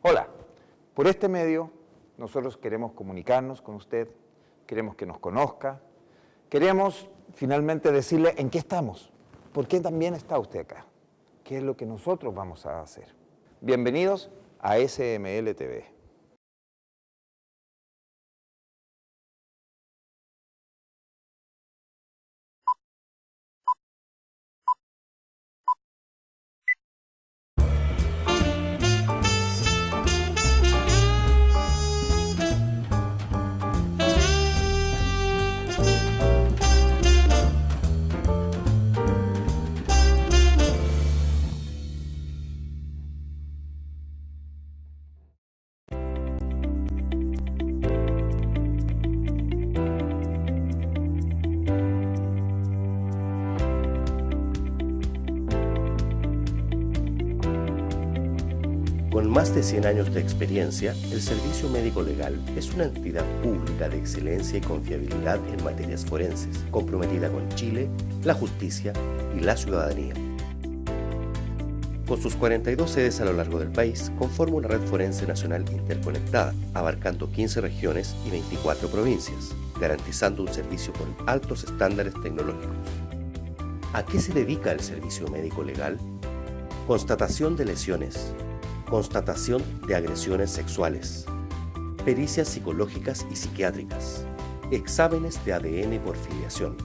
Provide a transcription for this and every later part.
Hola, por este medio nosotros queremos comunicarnos con usted, queremos que nos conozca, queremos finalmente decirle en qué estamos, por qué también está usted acá, qué es lo que nosotros vamos a hacer. Bienvenidos a SML TV. Con más de 100 años de experiencia, el Servicio Médico Legal es una entidad pública de excelencia y confiabilidad en materias forenses, comprometida con Chile, la justicia y la ciudadanía. Con sus 42 sedes a lo largo del país, conforma una red forense nacional interconectada, abarcando 15 regiones y 24 provincias, garantizando un servicio con altos estándares tecnológicos. ¿A qué se dedica el Servicio Médico Legal? Constatación de lesiones, constatación de agresiones sexuales, pericias psicológicas y psiquiátricas, exámenes de ADN por filiación,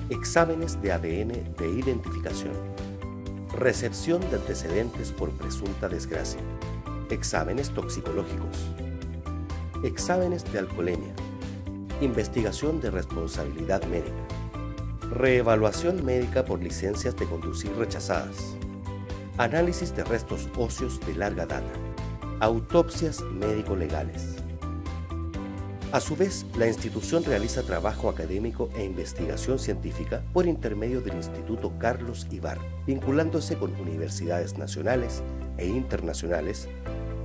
exámenes de ADN de identificación, recepción de antecedentes por presunta desgracia, exámenes toxicológicos, exámenes de alcoholemia, investigación de responsabilidad médica, reevaluación médica por licencias de conducir rechazadas, análisis de restos óseos de larga data, autopsias médico-legales. A su vez, la institución realiza trabajo académico e investigación científica por intermedio del Instituto Carlos Ibar, vinculándose con universidades nacionales e internacionales,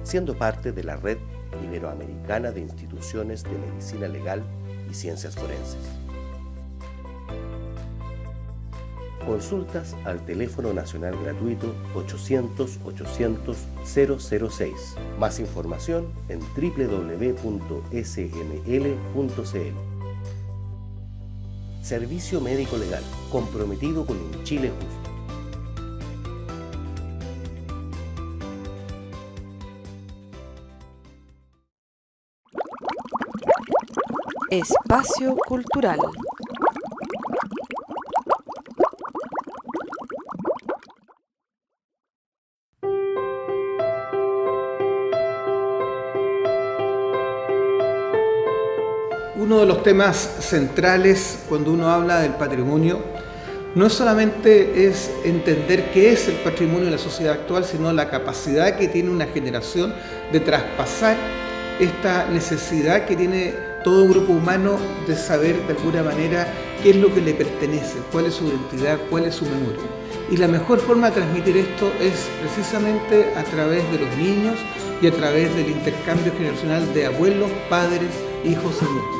siendo parte de la Red Iberoamericana de Instituciones de Medicina Legal y Ciencias Forenses. Consultas al teléfono nacional gratuito 800-800-006. Más información en www.sml.cl. Servicio Médico Legal, comprometido con un Chile justo. Espacio Cultural. Uno de los temas centrales cuando uno habla del patrimonio no es solamente entender qué es el patrimonio de la sociedad actual, sino la capacidad que tiene una generación de traspasar esta necesidad que tiene todo grupo humano de saber de alguna manera qué es lo que le pertenece, cuál es su identidad, cuál es su memoria. Y la mejor forma de transmitir esto es precisamente a través de los niños y a través del intercambio generacional de abuelos, padres, hijos y nietos.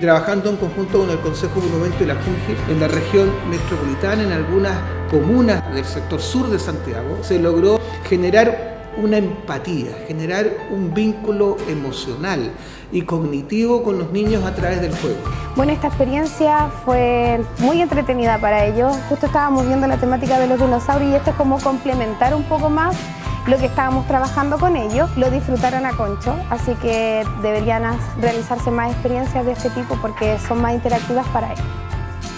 Trabajando en conjunto con el Consejo de Monumento y la Junji en la región metropolitana, en algunas comunas del sector sur de Santiago, se logró generar una empatía, generar un vínculo emocional y cognitivo con los niños a través del juego. Bueno, esta experiencia fue muy entretenida para ellos. Justo estábamos viendo la temática de los dinosaurios y esto es como complementar un poco más lo que estábamos trabajando con ellos. Lo disfrutaron a concho, así que deberían realizarse más experiencias de este tipo porque son más interactivas para ellos.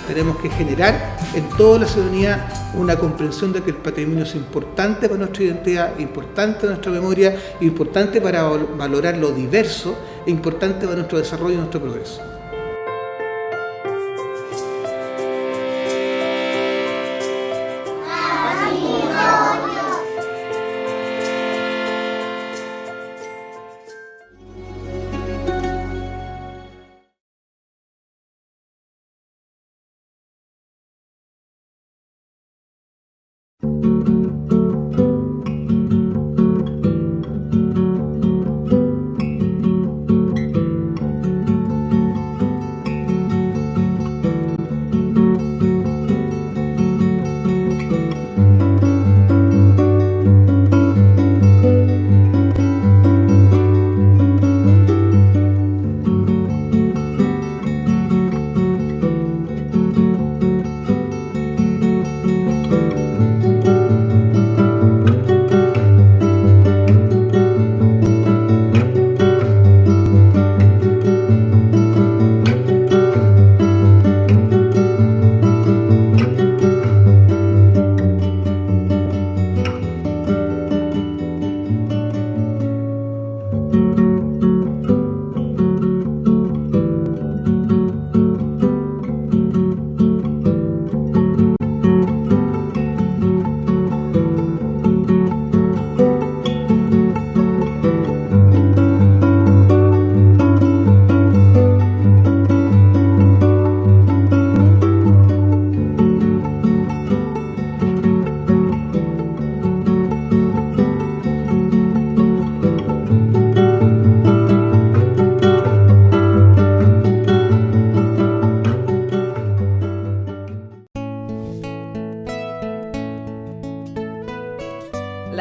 Tenemos que generar en toda la ciudadanía una comprensión de que el patrimonio es importante para nuestra identidad, importante para nuestra memoria, importante para valorar lo diverso e importante para nuestro desarrollo y nuestro progreso.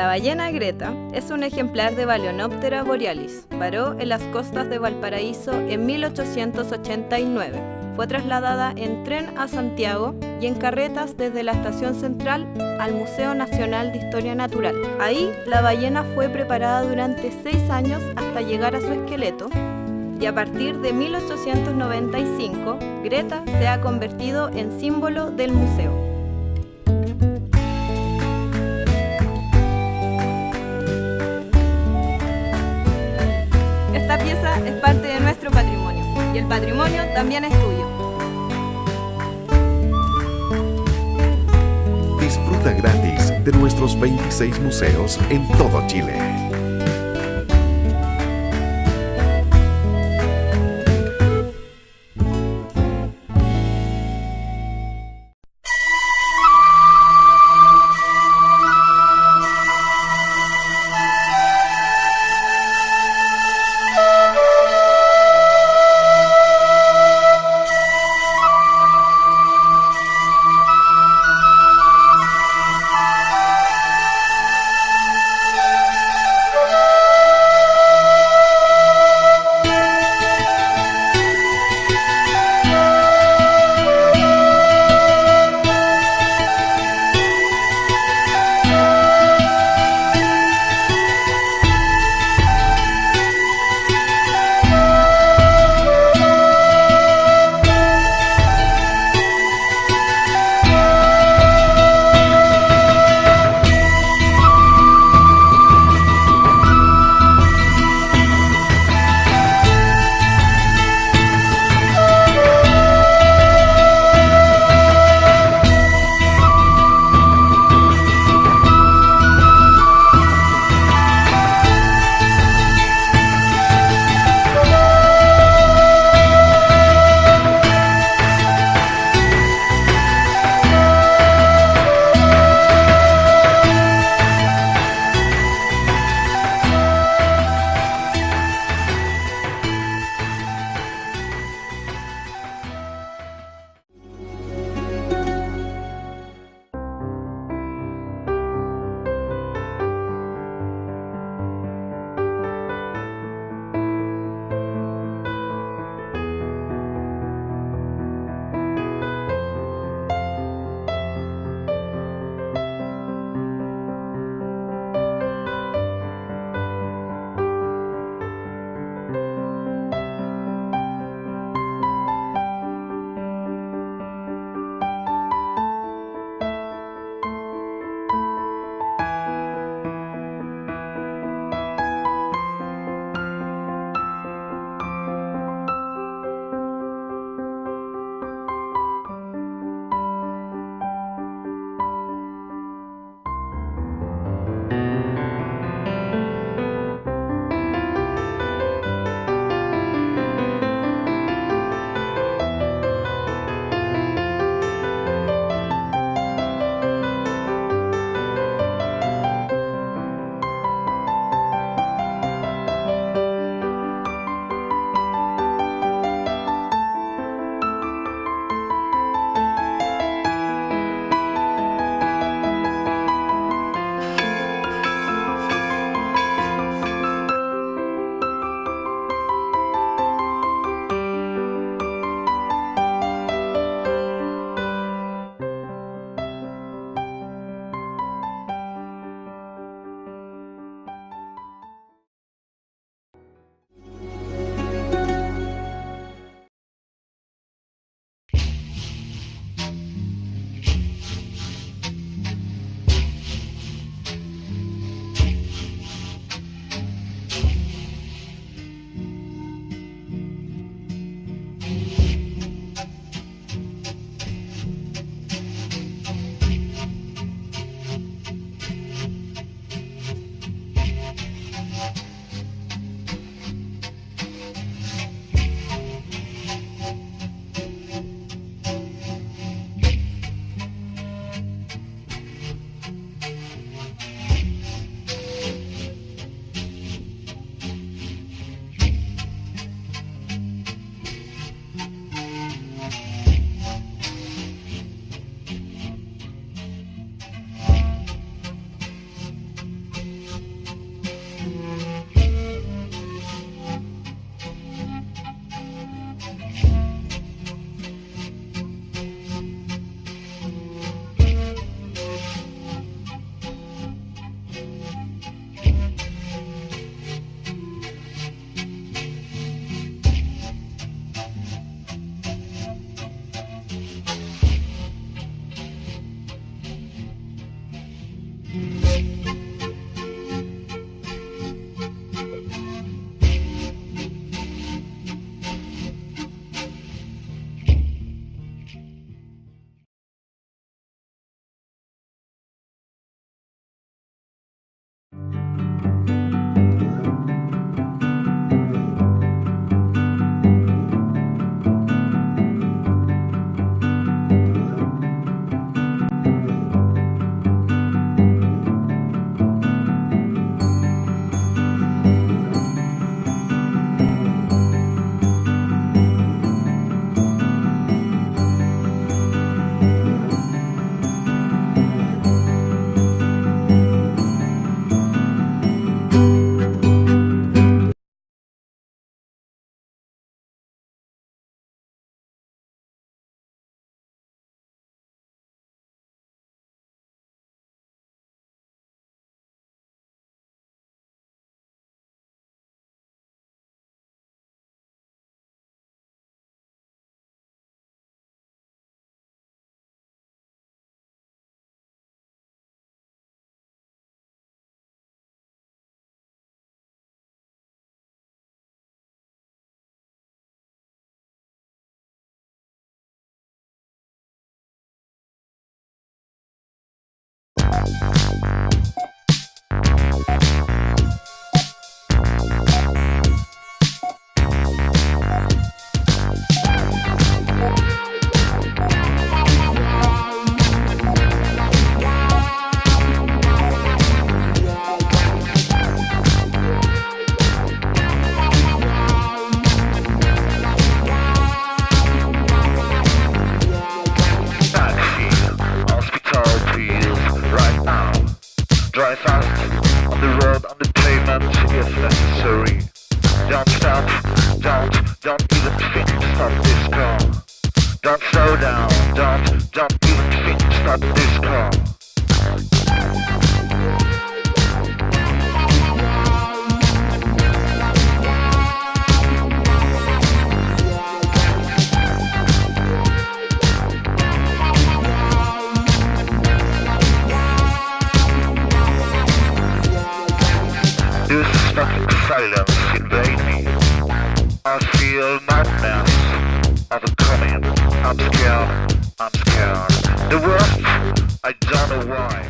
La ballena Greta es un ejemplar de Balaenoptera borealis. Varó en las costas de Valparaíso en 1889. Fue trasladada en tren a Santiago y en carretas desde la Estación Central al Museo Nacional de Historia Natural. Ahí, la ballena fue preparada durante 6 años hasta llegar a su esqueleto, y a partir de 1895, Greta se ha convertido en símbolo del museo. Esta pieza es parte de nuestro patrimonio, y el patrimonio también es tuyo. Disfruta gratis de nuestros 26 museos en todo Chile. Drive fast on the road, on the pavement if necessary. Don't stop, don't even think to start this car. Don't slow down, don't even think to start this car. This fucking silence invade me. I feel madness of a coming. I'm scared. The worst, I don't know why.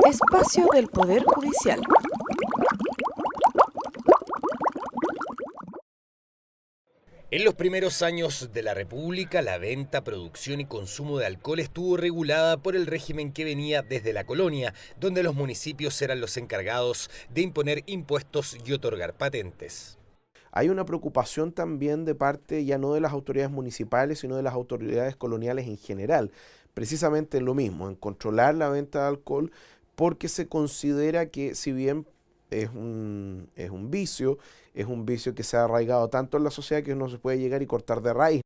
Espacio del Poder Judicial. En los primeros años de la República, la venta, producción y consumo de alcohol estuvo regulada por el régimen que venía desde la colonia, donde los municipios eran los encargados de imponer impuestos y otorgar patentes. Hay una preocupación también de parte ya no de las autoridades municipales, sino de las autoridades coloniales en general, precisamente en lo mismo, en controlar la venta de alcohol, porque se considera que si bien es un vicio que se ha arraigado tanto en la sociedad que no se puede llegar y cortar de raíz.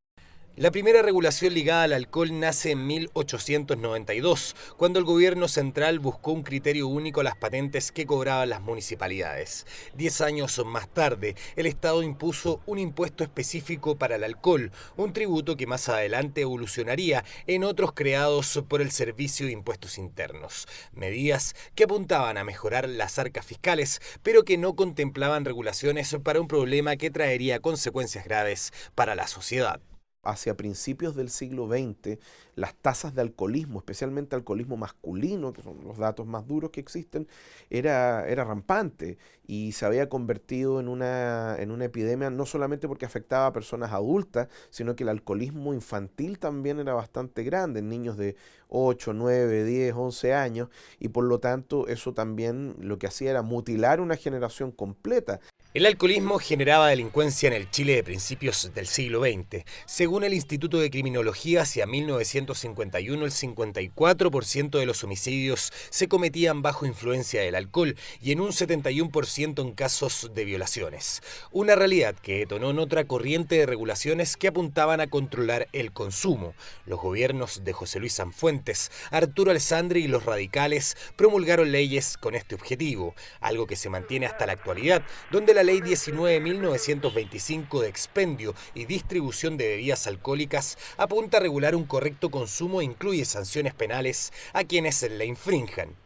La primera regulación ligada al alcohol nace en 1892, cuando el gobierno central buscó un criterio único a las patentes que cobraban las municipalidades. 10 años más tarde, el Estado impuso un impuesto específico para el alcohol, un tributo que más adelante evolucionaría en otros creados por el Servicio de Impuestos Internos. Medidas que apuntaban a mejorar las arcas fiscales, pero que no contemplaban regulaciones para un problema que traería consecuencias graves para la sociedad. Hacia principios del siglo XX, las tasas de alcoholismo, especialmente alcoholismo masculino, que son los datos más duros que existen, era rampante y se había convertido en una epidemia no solamente porque afectaba a personas adultas, sino que el alcoholismo infantil también era bastante grande, en niños de 8, 9, 10, 11 años, y por lo tanto eso también lo que hacía era mutilar una generación completa. El alcoholismo generaba delincuencia en el Chile de principios del siglo XX. Según el Instituto de Criminología, hacia 1951 el 54% de los homicidios se cometían bajo influencia del alcohol y en un 71% en casos de violaciones. Una realidad que detonó en otra corriente de regulaciones que apuntaban a controlar el consumo. Los gobiernos de José Luis Sanfuentes, Arturo Alessandri y los radicales promulgaron leyes con este objetivo, algo que se mantiene hasta la actualidad, donde la Ley 19.925 de expendio y distribución de bebidas alcohólicas apunta a regular un correcto consumo e incluye sanciones penales a quienes la infrinjan.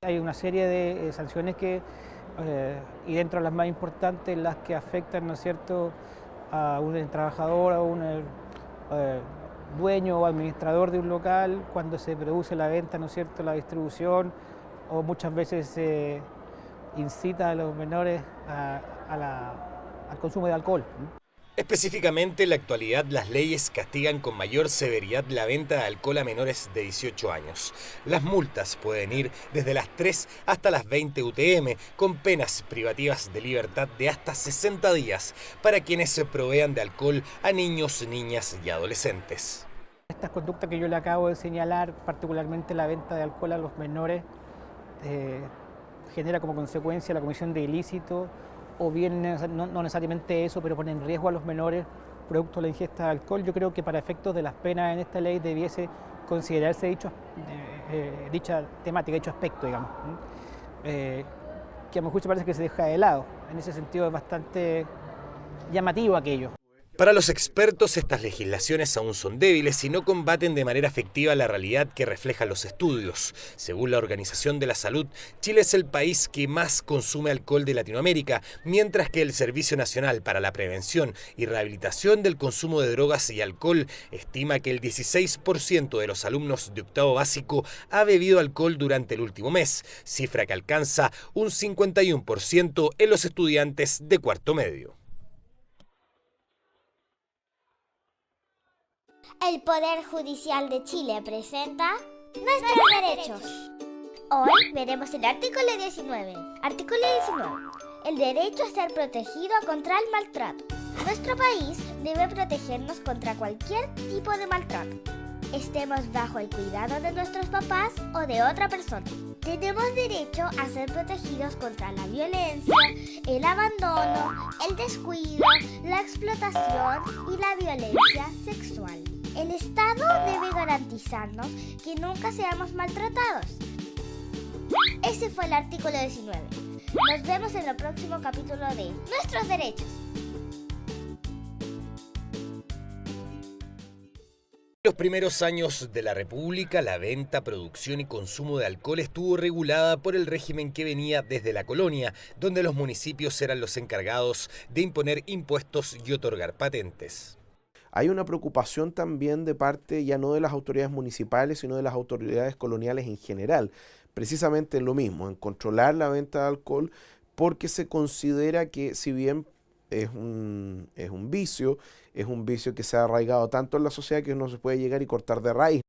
Hay una serie de sanciones y dentro de las más importantes, las que afectan, ¿no es cierto?, a un trabajador, a un dueño o administrador de un local cuando se produce la venta, ¿no es cierto?, la distribución, o muchas veces se incita a los menores al consumo de alcohol. Específicamente, en la actualidad, las leyes castigan con mayor severidad la venta de alcohol a menores de 18 años. Las multas pueden ir desde las 3 hasta las 20 UTM, con penas privativas de libertad de hasta 60 días para quienes se provean de alcohol a niños, niñas y adolescentes. Estas conductas que yo le acabo de señalar, particularmente la venta de alcohol a los menores, genera como consecuencia la comisión de ilícito, o bien no necesariamente eso, pero pone en riesgo a los menores producto de la ingesta de alcohol. Yo creo que para efectos de las penas en esta ley debiese considerarse dicha temática, dicho aspecto, digamos, que a mi juicio parece que se deja de lado. En ese sentido es bastante llamativo aquello. Para los expertos, estas legislaciones aún son débiles y no combaten de manera efectiva la realidad que reflejan los estudios. Según la Organización de la Salud, Chile es el país que más consume alcohol de Latinoamérica, mientras que el Servicio Nacional para la Prevención y Rehabilitación del Consumo de Drogas y Alcohol estima que el 16% de los alumnos de octavo básico ha bebido alcohol durante el último mes, cifra que alcanza un 51% en los estudiantes de cuarto medio. El Poder Judicial de Chile presenta Nuestros Derechos. Hoy veremos el artículo 19. Artículo 19. El derecho a ser protegido contra el maltrato. Nuestro país debe protegernos contra cualquier tipo de maltrato. Estemos bajo el cuidado de nuestros papás o de otra persona. Tenemos derecho a ser protegidos contra la violencia, el abandono, el descuido, la explotación y la violencia sexual. El Estado debe garantizarnos que nunca seamos maltratados. Ese fue el artículo 19. Nos vemos en el próximo capítulo de Nuestros Derechos. En los primeros años de la República, la venta, producción y consumo de alcohol estuvo regulada por el régimen que venía desde la colonia, donde los municipios eran los encargados de imponer impuestos y otorgar patentes. Hay una preocupación también de parte ya no de las autoridades municipales, sino de las autoridades coloniales en general. Precisamente lo mismo, en controlar la venta de alcohol, porque se considera que si bien es un vicio que se ha arraigado tanto en la sociedad que no se puede llegar y cortar de raíz.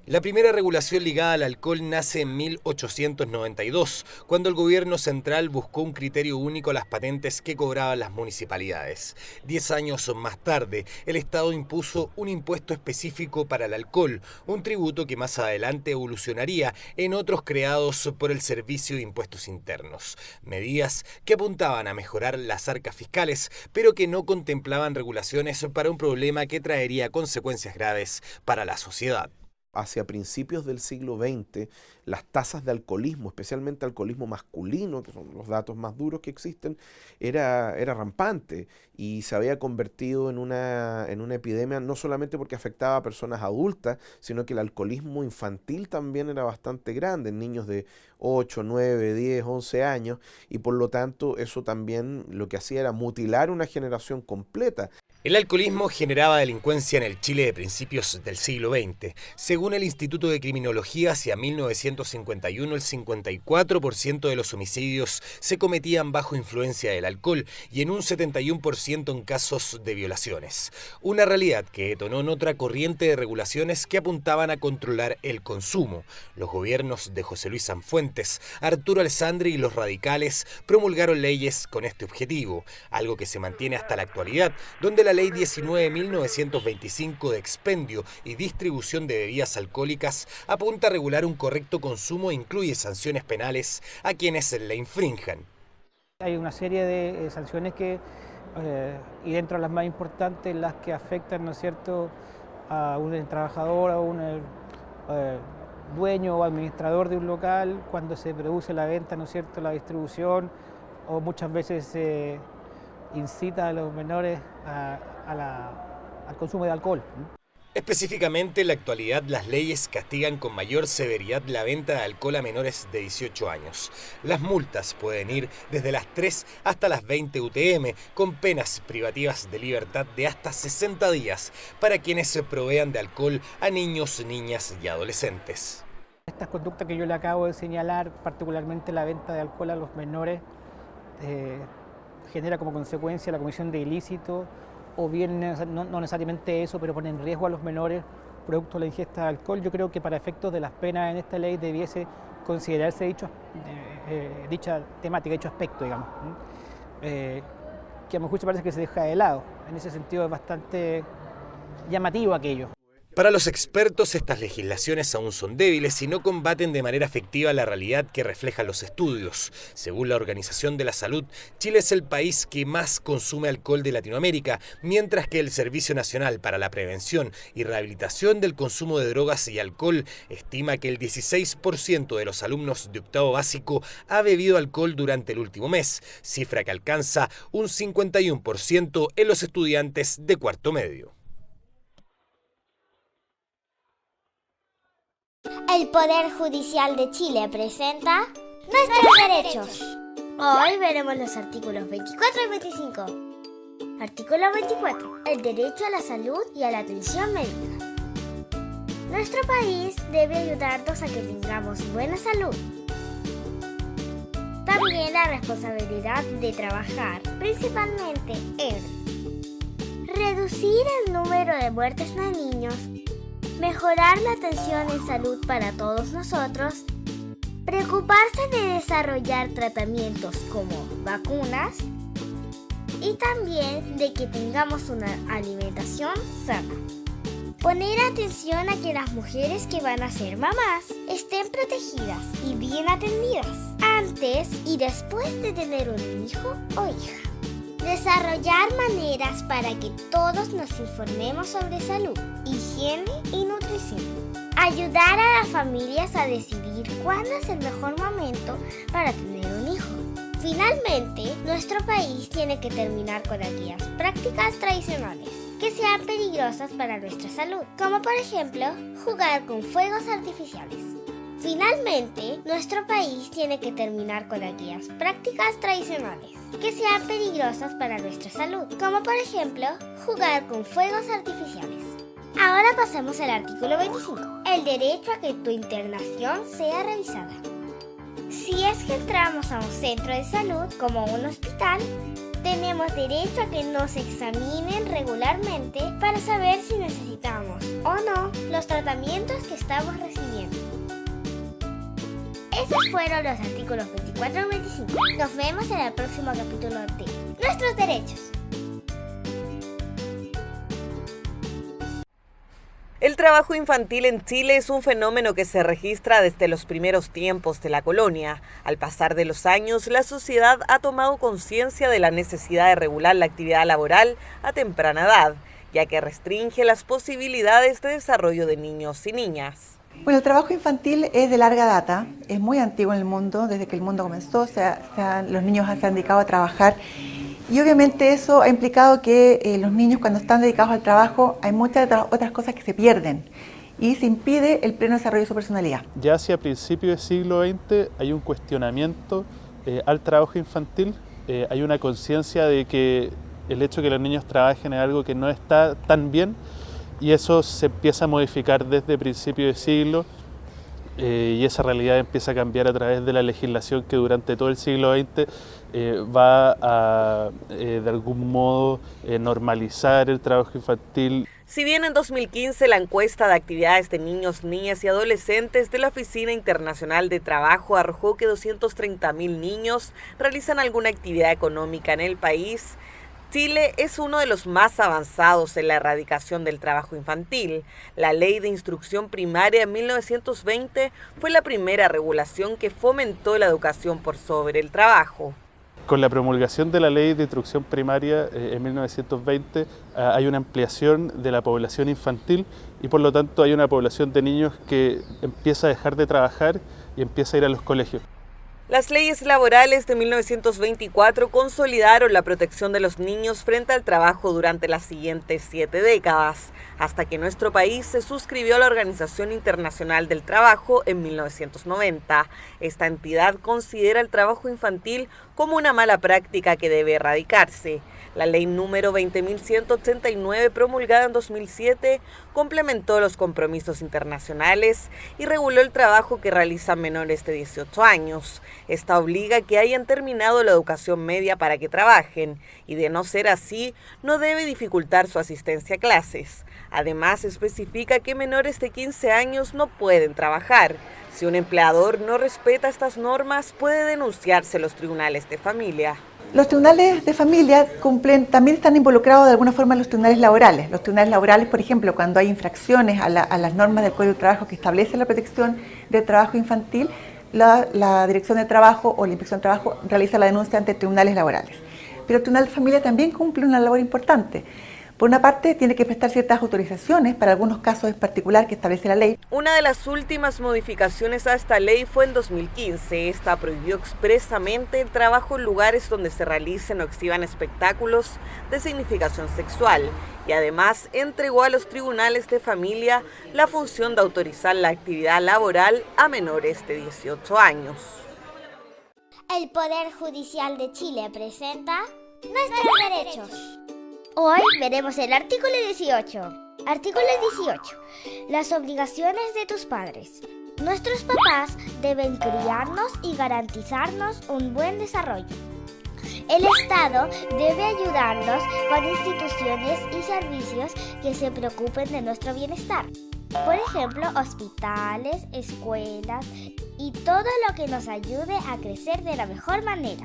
La primera regulación ligada al alcohol nace en 1892, cuando el gobierno central buscó un criterio único a las patentes que cobraban las municipalidades. 10 años más tarde, el Estado impuso un impuesto específico para el alcohol, un tributo que más adelante evolucionaría en otros creados por el Servicio de Impuestos Internos. Medidas que apuntaban a mejorar las arcas fiscales, pero que no contemplaban regulaciones para un problema que traería consecuencias graves para la sociedad. Hacia principios del siglo XX, las tasas de alcoholismo, especialmente alcoholismo masculino, que son los datos más duros que existen, era rampante y se había convertido en una epidemia, no solamente porque afectaba a personas adultas, sino que el alcoholismo infantil también era bastante grande, en niños de 8, 9, 10, 11 años, y por lo tanto eso también lo que hacía era mutilar una generación completa. El alcoholismo generaba delincuencia en el Chile de principios del siglo XX. Según el Instituto de Criminología, hacia 1951 el 54% de los homicidios se cometían bajo influencia del alcohol y en un 71% en casos de violaciones. Una realidad que detonó en otra corriente de regulaciones que apuntaban a controlar el consumo. Los gobiernos de José Luis Sanfuentes, Arturo Alessandri y los radicales promulgaron leyes con este objetivo, algo que se mantiene hasta la actualidad, donde la Ley 19.1925 de expendio y distribución de bebidas alcohólicas apunta a regular un correcto consumo e incluye sanciones penales a quienes la infrinjan. Hay una serie de sanciones y dentro de las más importantes, las que afectan, ¿no es cierto?, a un trabajador, a un dueño o administrador de un local cuando se produce la venta, ¿no es cierto?, la distribución, o muchas veces se incita a los menores al consumo de alcohol. Específicamente, en la actualidad, las leyes castigan con mayor severidad la venta de alcohol a menores de 18 años. Las multas pueden ir desde las 3 hasta las 20 UTM, con penas privativas de libertad de hasta 60 días para quienes se provean de alcohol a niños, niñas y adolescentes. Estas conductas que yo le acabo de señalar, particularmente la venta de alcohol a los menores, genera como consecuencia la comisión de ilícitos, o bien no necesariamente eso, pero pone en riesgo a los menores producto de la ingesta de alcohol. Yo creo que para efectos de las penas en esta ley debiese considerarse dicha temática, dicho aspecto, digamos, que a mi juicio parece que se deja de lado. En ese sentido es bastante llamativo aquello. Para los expertos, estas legislaciones aún son débiles y no combaten de manera efectiva la realidad que reflejan los estudios. Según la Organización de la Salud, Chile es el país que más consume alcohol de Latinoamérica, mientras que el Servicio Nacional para la Prevención y Rehabilitación del Consumo de Drogas y Alcohol estima que el 16% de los alumnos de octavo básico ha bebido alcohol durante el último mes, cifra que alcanza un 51% en los estudiantes de cuarto medio. El Poder Judicial de Chile presenta Nuestros Derechos. Hoy veremos los artículos 24 y 25. Artículo 24. El derecho a la salud y a la atención médica. Nuestro país debe ayudarnos a que tengamos buena salud. También la responsabilidad de trabajar principalmente en reducir el número de muertes de niños, mejorar la atención en salud para todos nosotros, preocuparse de desarrollar tratamientos como vacunas y también de que tengamos una alimentación sana. Poner atención a que las mujeres que van a ser mamás estén protegidas y bien atendidas antes y después de tener un hijo o hija. Desarrollar maneras para que todos nos informemos sobre salud, higiene y nutrición. Ayudar a las familias a decidir cuándo es el mejor momento para tener un hijo. Finalmente, nuestro país tiene que terminar con aquellas prácticas tradicionales que sean peligrosas para nuestra salud, como por ejemplo, jugar con fuegos artificiales. Finalmente, nuestro país tiene que terminar con aquellas prácticas tradicionales que sean peligrosas para nuestra salud, como por ejemplo, jugar con fuegos artificiales. Ahora pasemos al artículo 25, el derecho a que tu internación sea revisada. Si es que entramos a un centro de salud, como un hospital, tenemos derecho a que nos examinen regularmente para saber si necesitamos o no los tratamientos que estamos recibiendo. Esos fueron los artículos 24 y 25. Nos vemos en el próximo capítulo de Nuestros Derechos. El trabajo infantil en Chile es un fenómeno que se registra desde los primeros tiempos de la colonia. Al pasar de los años, la sociedad ha tomado conciencia de la necesidad de regular la actividad laboral a temprana edad, ya que restringe las posibilidades de desarrollo de niños y niñas. Bueno, el trabajo infantil es de larga data, es muy antiguo en el mundo, desde que el mundo comenzó, los niños se han dedicado a trabajar. Y obviamente eso ha implicado que los niños, cuando están dedicados al trabajo, hay muchas otras cosas que se pierden y se impide el pleno desarrollo de su personalidad. Ya hacia principios del siglo XX hay un cuestionamiento al trabajo infantil, hay una conciencia de que el hecho de que los niños trabajen es algo que no está tan bien y eso se empieza a modificar desde principios del siglo. Y esa realidad empieza a cambiar a través de la legislación que durante todo el siglo XX va a, de algún modo, normalizar el trabajo infantil. Si bien en 2015 la encuesta de actividades de niños, niñas y adolescentes de la Oficina Internacional de Trabajo arrojó que 230.000 niños realizan alguna actividad económica en el país, Chile es uno de los más avanzados en la erradicación del trabajo infantil. La Ley de Instrucción Primaria de 1920 fue la primera regulación que fomentó la educación por sobre el trabajo. Con la promulgación de la Ley de Instrucción Primaria en 1920 hay una ampliación de la población infantil y por lo tanto hay una población de niños que empieza a dejar de trabajar y empieza a ir a los colegios. Las leyes laborales de 1924 consolidaron la protección de los niños frente al trabajo durante las siguientes 7 décadas, hasta que nuestro país se suscribió a la Organización Internacional del Trabajo en 1990. Esta entidad considera el trabajo infantil como una mala práctica que debe erradicarse. La ley número 20.189, promulgada en 2007, complementó los compromisos internacionales y reguló el trabajo que realizan menores de 18 años. Esta obliga a que hayan terminado la educación media para que trabajen, y de no ser así, no debe dificultar su asistencia a clases. Además, especifica que menores de 15 años no pueden trabajar. Si un empleador no respeta estas normas, puede denunciarse a los tribunales de familia. Los tribunales de familia también están involucrados de alguna forma en los tribunales laborales. Los tribunales laborales, por ejemplo, cuando hay infracciones a las normas del Código del Trabajo que establece la protección del trabajo infantil, la Dirección de Trabajo o la Inspección de Trabajo realiza la denuncia ante tribunales laborales. Pero el Tribunal de Familia también cumple una labor importante. Por una parte, tiene que prestar ciertas autorizaciones para algunos casos en particular que establece la ley. Una de las últimas modificaciones a esta ley fue en 2015. Esta prohibió expresamente el trabajo en lugares donde se realicen o exhiban espectáculos de significación sexual y además entregó a los tribunales de familia la función de autorizar la actividad laboral a menores de 18 años. El Poder Judicial de Chile presenta Nuestros Derechos. Hoy veremos el artículo 18. Artículo 18. Las obligaciones de tus padres. Nuestros papás deben criarnos y garantizarnos un buen desarrollo. El Estado debe ayudarnos con instituciones y servicios que se preocupen de nuestro bienestar. Por ejemplo, hospitales, escuelas y todo lo que nos ayude a crecer de la mejor manera.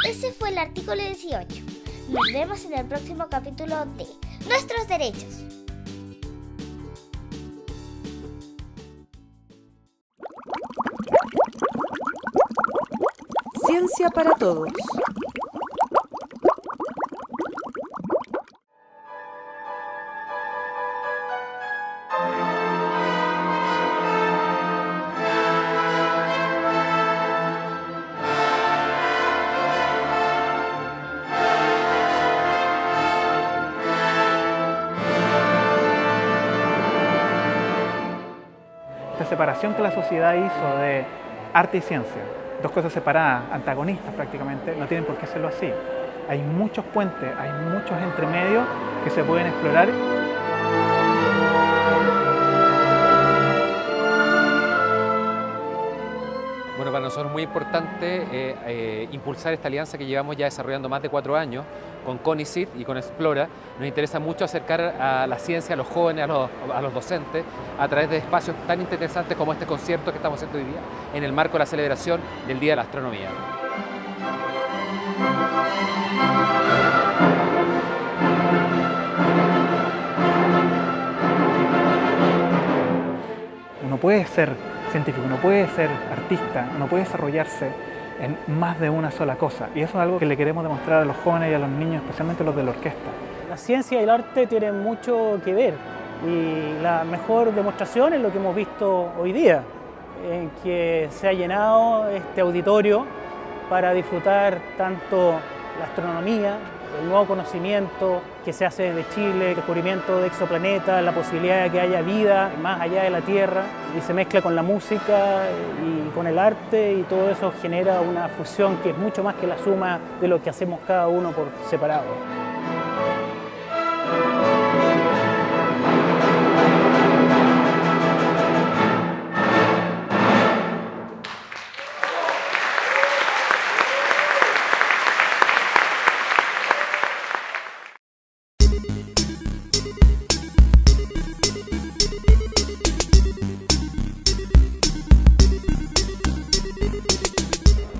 Ese fue el artículo 18. Nos vemos en el próximo capítulo de Nuestros Derechos. Ciencia para todos. Esta separación que la sociedad hizo de arte y ciencia, dos cosas separadas, antagonistas prácticamente, no tienen por qué serlo así. Hay muchos puentes, hay muchos entremedios que se pueden explorar. Bueno, para nosotros es muy importante impulsar esta alianza que llevamos ya desarrollando más de 4 años con CONICYT y con Explora. Nos interesa mucho acercar a la ciencia, a los jóvenes, a los docentes, a través de espacios tan interesantes como este concierto que estamos haciendo hoy día, en el marco de la celebración del Día de la Astronomía. Uno puede ser científico, uno puede ser artista, uno puede desarrollarse en más de una sola cosa. Y eso es algo que le queremos demostrar a los jóvenes y a los niños, especialmente los de la orquesta. La ciencia y el arte tienen mucho que ver y la mejor demostración es lo que hemos visto hoy día, en que se ha llenado este auditorio para disfrutar tanto la astronomía, el nuevo conocimiento que se hace de Chile, el descubrimiento de exoplanetas, la posibilidad de que haya vida más allá de la Tierra, y se mezcla con la música y con el arte, y todo eso genera una fusión que es mucho más que la suma de lo que hacemos cada uno por separado.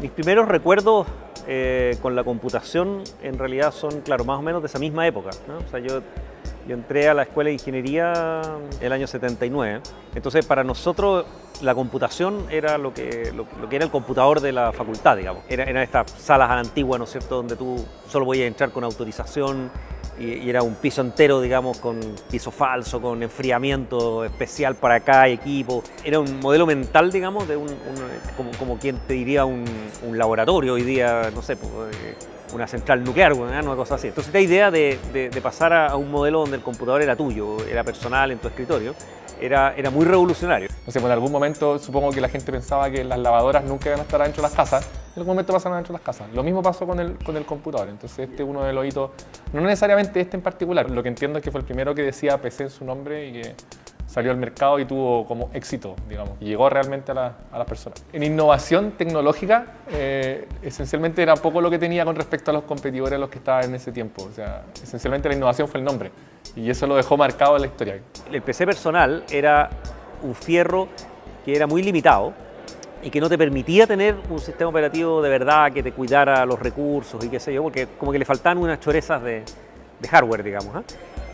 Mis primeros recuerdos con la computación en realidad son, claro, más o menos de esa misma época, ¿no? O sea, yo entré a la escuela de ingeniería el año 79, entonces para nosotros la computación era lo que era el computador de la facultad, digamos. Eran estas salas a la antigua, ¿no es cierto?, donde tú solo podías entrar con autorización y era un piso entero, digamos, con piso falso, con enfriamiento especial para cada equipo. Era un modelo mental, digamos, de como quien te diría un laboratorio hoy día, no sé, una central nuclear, una cosa así. Entonces esta idea de pasar a un modelo donde el computador era tuyo, era personal en tu escritorio, era muy revolucionario. No sé, pues en algún momento supongo que la gente pensaba que las lavadoras nunca iban a estar dentro de las casas. En algún momento pasaron dentro de las casas. Lo mismo pasó con el computador. Entonces este es uno de los hitos, no necesariamente este en particular. Lo que entiendo es que fue el primero que decía PC en su nombre y que salió al mercado y tuvo como éxito, digamos, y llegó realmente a las personas. En innovación tecnológica, esencialmente era poco lo que tenía con respecto a los competidores a los que estaban en ese tiempo. O sea, esencialmente la innovación fue el nombre y eso lo dejó marcado en la historia. El PC personal era un fierro que era muy limitado y que no te permitía tener un sistema operativo de verdad que te cuidara los recursos y qué sé yo, porque como que le faltaban unas chorezas de hardware, digamos, ¿eh?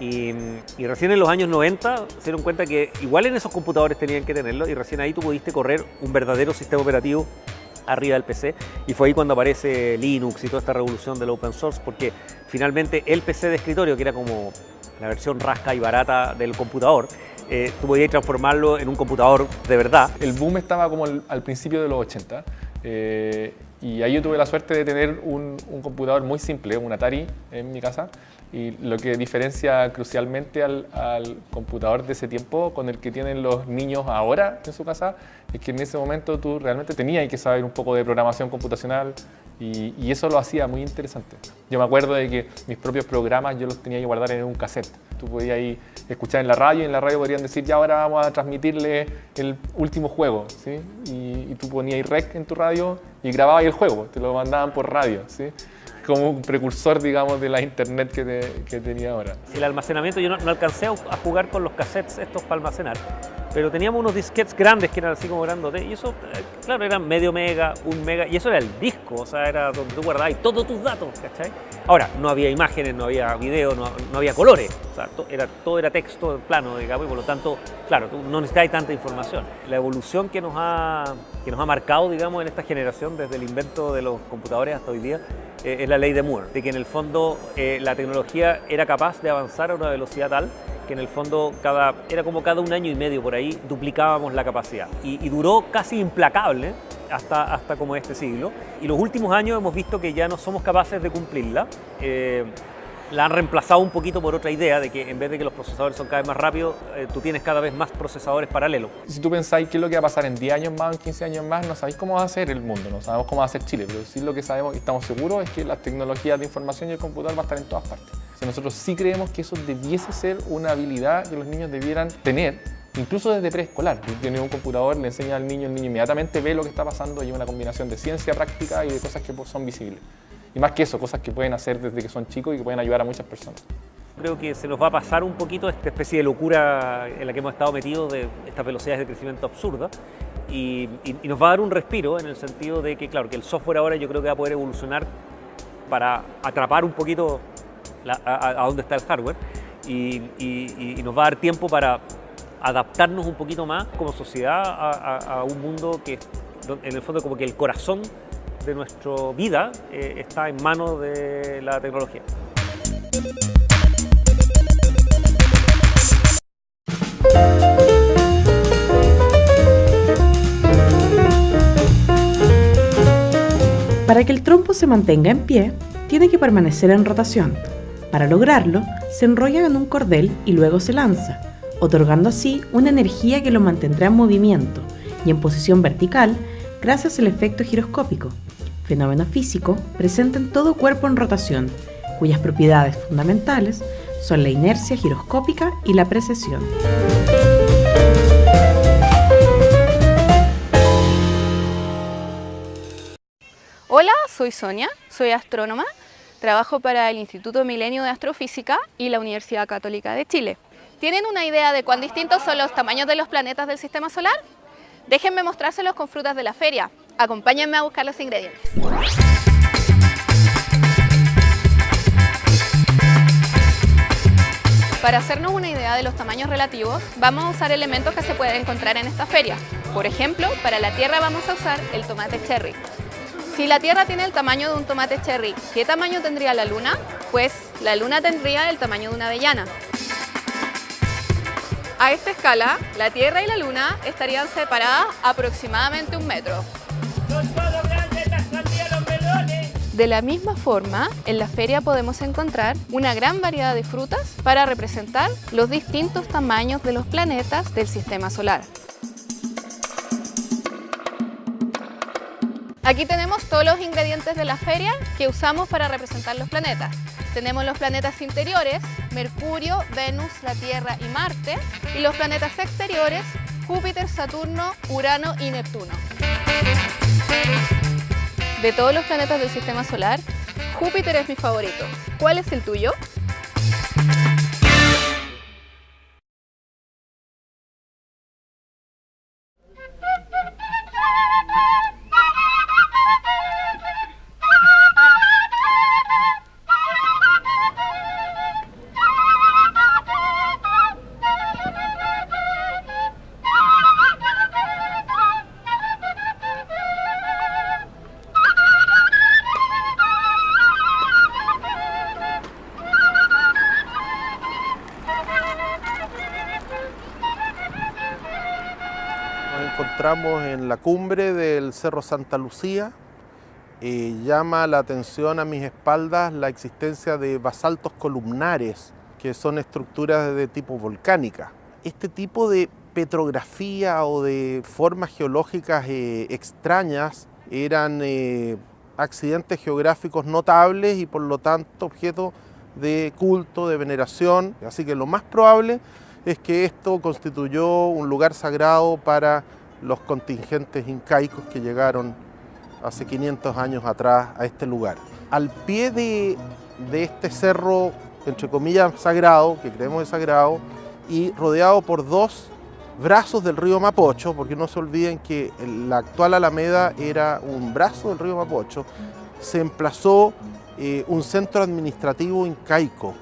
Y recién en los años 90 se dieron cuenta que igual en esos computadores tenían que tenerlo y recién ahí tú pudiste correr un verdadero sistema operativo arriba del PC y fue ahí cuando aparece Linux y toda esta revolución del open source, porque finalmente el PC de escritorio, que era como la versión rasca y barata del computador, tú podías transformarlo en un computador de verdad. El boom estaba como al principio de los 80 y ahí yo tuve la suerte de tener un computador muy simple, un Atari en mi casa, y lo que diferencia crucialmente al computador de ese tiempo con el que tienen los niños ahora en su casa es que en ese momento tú realmente tenías que saber un poco de programación computacional y eso lo hacía muy interesante. Yo me acuerdo de que mis propios programas yo los tenía que guardar en un cassette. Tú podías ahí escuchar en la radio y en la radio podrían decir ya ahora vamos a transmitirle el último juego, ¿sí? Y tú ponías ahí rec en tu radio y grababas el juego, te lo mandaban por radio, ¿sí? Como un precursor, digamos, de la internet que tenía ahora. El almacenamiento, yo no alcancé a jugar con los cassettes estos para almacenar, pero teníamos unos disquetes grandes que eran así como grandotes, y eso, claro, eran medio mega, 1 mega, y eso era el disco, o sea, era donde tú guardabas todos tus datos, ¿cachai? Ahora, no había imágenes, no había video, no había colores, o sea, todo era texto plano, digamos, y por lo tanto, claro, tú no necesitas tanta información. La evolución que nos ha marcado, digamos, en esta generación, desde el invento de los computadores hasta hoy día, es la ley de Moore, de que en el fondo la tecnología era capaz de avanzar a una velocidad tal que en el fondo era como cada 1 año y medio por ahí duplicábamos la capacidad y duró casi implacable hasta como este siglo, y los últimos años hemos visto que ya no somos capaces de cumplirla. La han reemplazado un poquito por otra idea de que en vez de que los procesadores son cada vez más rápidos, tú tienes cada vez más procesadores paralelos. Si tú pensáis qué es lo que va a pasar en 10 años más, en 15 años más, no sabéis cómo va a ser el mundo, no sabemos cómo va a ser Chile, pero sí lo que sabemos y estamos seguros es que las tecnologías de información y el computador va a estar en todas partes. O sea, nosotros sí creemos que eso debiese ser una habilidad que los niños debieran tener, incluso desde preescolar. Si tienes un computador, le enseña al niño, el niño inmediatamente ve lo que está pasando y es una combinación de ciencia práctica y de cosas que son visibles. Y más que eso, cosas que pueden hacer desde que son chicos y que pueden ayudar a muchas personas. Creo que se nos va a pasar un poquito esta especie de locura en la que hemos estado metidos, de estas velocidades de crecimiento absurdas, y nos va a dar un respiro en el sentido de que, claro, que el software ahora yo creo que va a poder evolucionar para atrapar un poquito a dónde está el hardware y nos va a dar tiempo para adaptarnos un poquito más como sociedad a un mundo que en el fondo como que el corazón de nuestra vida está en manos de la tecnología. Para que el trompo se mantenga en pie, tiene que permanecer en rotación. Para lograrlo, se enrolla en un cordel y luego se lanza, otorgando así una energía que lo mantendrá en movimiento y en posición vertical gracias al efecto giroscópico, fenómeno físico presente en todo cuerpo en rotación, cuyas propiedades fundamentales son la inercia giroscópica y la precesión. Hola, soy Sonia, soy astrónoma, trabajo para el Instituto Milenio de Astrofísica y la Universidad Católica de Chile. ¿Tienen una idea de cuán distintos son los tamaños de los planetas del Sistema Solar? Déjenme mostrárselos con frutas de la feria. Acompáñenme a buscar los ingredientes. Para hacernos una idea de los tamaños relativos, vamos a usar elementos que se pueden encontrar en esta feria. Por ejemplo, para la Tierra vamos a usar el tomate cherry. Si la Tierra tiene el tamaño de un tomate cherry, ¿qué tamaño tendría la Luna? Pues la Luna tendría el tamaño de una avellana. A esta escala, la Tierra y la Luna estarían separadas aproximadamente 1 metro. De la misma forma, en la feria podemos encontrar una gran variedad de frutas para representar los distintos tamaños de los planetas del Sistema Solar. Aquí tenemos todos los ingredientes de la feria que usamos para representar los planetas. Tenemos los planetas interiores, Mercurio, Venus, la Tierra y Marte, y los planetas exteriores, Júpiter, Saturno, Urano y Neptuno. De todos los planetas del Sistema Solar, Júpiter es mi favorito. ¿Cuál es el tuyo? Encontramos en la cumbre del Cerro Santa Lucía. Llama la atención a mis espaldas la existencia de basaltos columnares, que son estructuras de tipo volcánica. Este tipo de petrografía o de formas geológicas extrañas, eran accidentes geográficos notables y por lo tanto objeto de culto, de veneración. Así que lo más probable es que esto constituyó un lugar sagrado para los contingentes incaicos que llegaron hace 500 años atrás a este lugar. Al pie de este cerro, entre comillas, sagrado, que creemos es sagrado, y rodeado por dos brazos del río Mapocho, porque no se olviden que la actual Alameda era un brazo del río Mapocho, se emplazó un centro administrativo incaico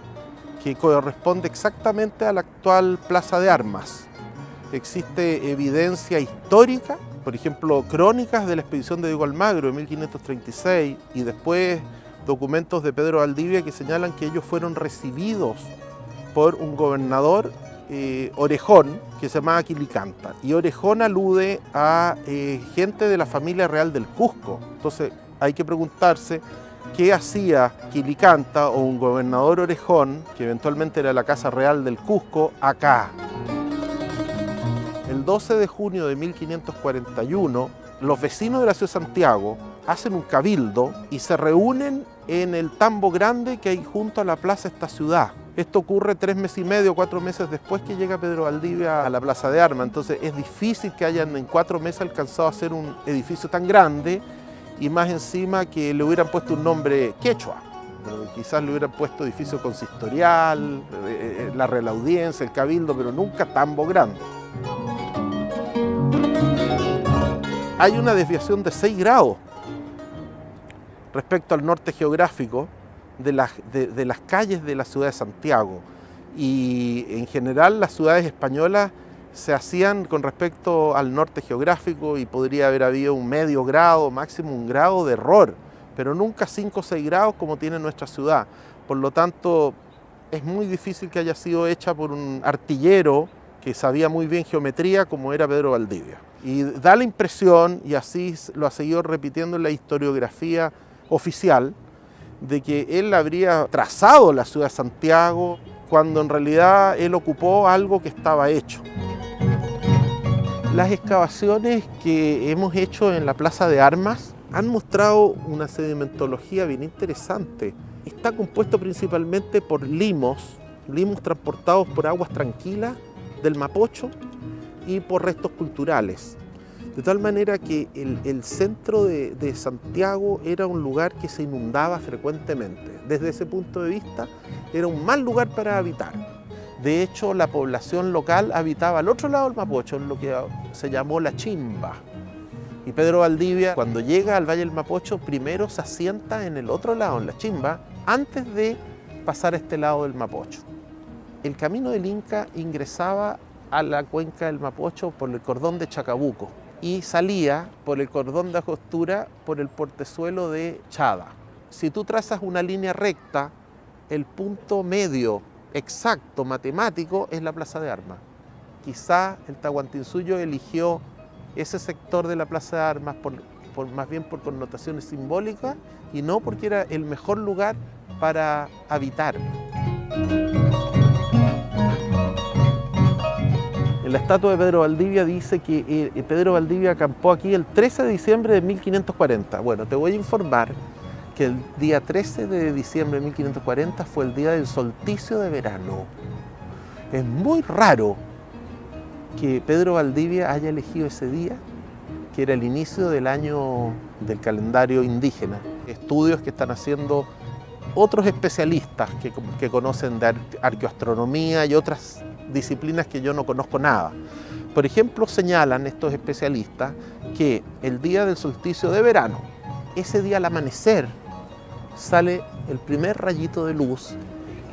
que corresponde exactamente a la actual Plaza de Armas. Existe evidencia histórica, por ejemplo, crónicas de la expedición de Diego Almagro en 1536 y después documentos de Pedro Valdivia que señalan que ellos fueron recibidos por un gobernador orejón que se llamaba Quilicanta. Y orejón alude a gente de la familia real del Cusco. Entonces hay que preguntarse qué hacía Quilicanta o un gobernador orejón, que eventualmente era la Casa Real del Cusco, acá. El 12 de junio de 1541, los vecinos de la ciudad de Santiago hacen un cabildo y se reúnen en el tambo grande que hay junto a la plaza de esta ciudad. Esto ocurre 3 meses y medio, 4 meses después que llega Pedro Valdivia a la Plaza de Armas. Entonces es difícil que hayan en 4 meses alcanzado a hacer un edificio tan grande y más encima que le hubieran puesto un nombre quechua. Quizás le hubieran puesto edificio consistorial, la Real Audiencia, el Cabildo, pero nunca tambo grande. Hay una desviación de 6 grados respecto al norte geográfico de las calles de la ciudad de Santiago. Y en general las ciudades españolas se hacían con respecto al norte geográfico y podría haber habido un medio grado, máximo 1 grado de error, pero nunca 5 o 6 grados como tiene nuestra ciudad. Por lo tanto, es muy difícil que haya sido hecha por un artillero que sabía muy bien geometría como era Pedro Valdivia. Y da la impresión, y así lo ha seguido repitiendo en la historiografía oficial, de que él habría trazado la ciudad de Santiago cuando en realidad él ocupó algo que estaba hecho. Las excavaciones que hemos hecho en la Plaza de Armas han mostrado una sedimentología bien interesante. Está compuesto principalmente por limos transportados por aguas tranquilas del Mapocho y por restos culturales. De tal manera que el centro de Santiago era un lugar que se inundaba frecuentemente. Desde ese punto de vista, era un mal lugar para habitar. De hecho, la población local habitaba al otro lado del Mapocho, en lo que se llamó la Chimba. Y Pedro Valdivia, cuando llega al Valle del Mapocho, primero se asienta en el otro lado, en la Chimba, antes de pasar a este lado del Mapocho. El camino del Inca ingresaba a la cuenca del Mapocho por el cordón de Chacabuco y salía por el cordón de Angostura por el portezuelo de Chada. Si tú trazas una línea recta, el punto medio exacto matemático es la Plaza de Armas. Quizá el Tahuantinsuyo eligió ese sector de la Plaza de Armas más bien por connotaciones simbólicas y no porque era el mejor lugar para habitar. En la estatua de Pedro Valdivia dice que Pedro Valdivia acampó aquí el 13 de diciembre de 1540. Bueno, te voy a informar que el día 13 de diciembre de 1540 fue el día del solsticio de verano. Es muy raro que Pedro Valdivia haya elegido ese día, que era el inicio del año del calendario indígena. Estudios que están haciendo otros especialistas que conocen de arqueoastronomía y otras disciplinas que yo no conozco nada. Por ejemplo, señalan estos especialistas que el día del solsticio de verano, ese día al amanecer, sale el primer rayito de luz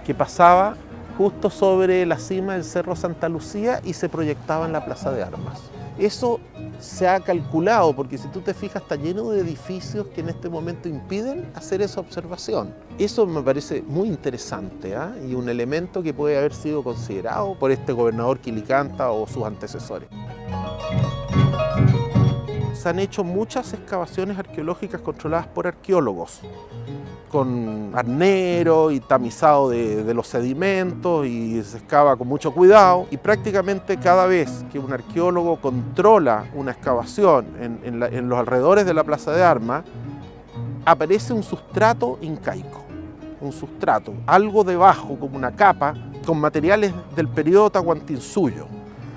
que pasaba justo sobre la cima del Cerro Santa Lucía y se proyectaba en la Plaza de Armas. Eso se ha calculado, porque si tú te fijas está lleno de edificios que en este momento impiden hacer esa observación. Eso me parece muy interesante, y un elemento que puede haber sido considerado por este gobernador Quilicanta o sus antecesores. Se han hecho muchas excavaciones arqueológicas controladas por arqueólogos, con arnero y tamizado de los sedimentos, y se excava con mucho cuidado, y prácticamente cada vez que un arqueólogo controla una excavación en los alrededores de la Plaza de Armas, aparece un sustrato incaico, un sustrato, algo debajo como una capa con materiales del periodo Tahuantinsuyo.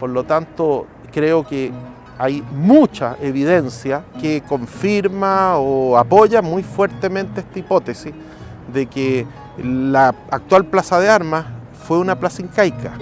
Por lo tanto, creo que hay mucha evidencia que confirma o apoya muy fuertemente esta hipótesis de que la actual Plaza de Armas fue una plaza incaica.